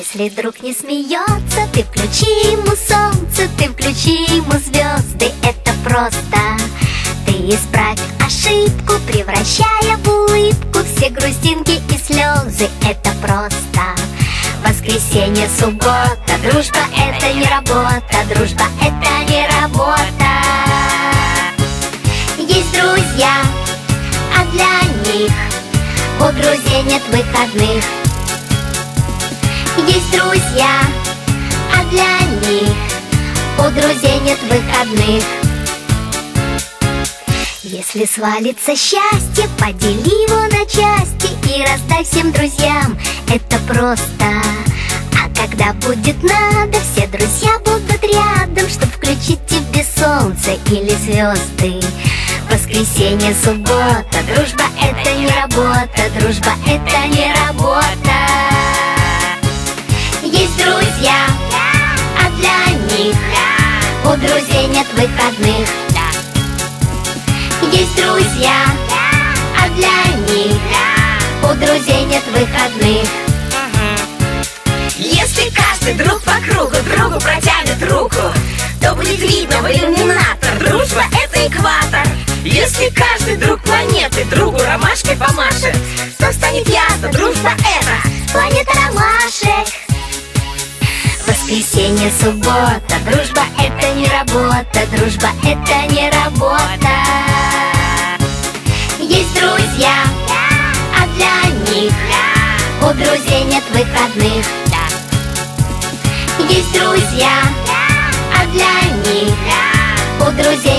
Если друг не смеется, ты включи ему солнце, ты включи ему звезды. Это просто. Ты исправь ошибку, превращая в улыбку все грустинки и слезы. Это просто. Воскресенье, суббота, дружба — это не работа, дружба — это не работа. Есть друзья, а для них у друзей нет выходных. Есть друзья, а для них у друзей нет выходных. Если свалится счастье, подели его на части и раздай всем друзьям. Это просто. А когда будет надо, все друзья будут рядом, чтоб включить тебе солнце или звезды. Воскресенье, суббота, дружба — это не работа, дружба — это не работа. Есть друзья, а для них у друзей нет выходных. Есть друзья, а для них у друзей нет выходных. Если каждый друг по кругу другу протянет руку, то будет видно в иллюминатор: дружба — это экватор. Если каждый друг планеты другу ромашкой помашет, то станет ясно: дружба — это планета ромашек. Воскресенье, суббота, дружба — это не работа, дружба — это не работа. Есть друзья, а для них у друзей нет выходных. Есть друзья, а для них у друзей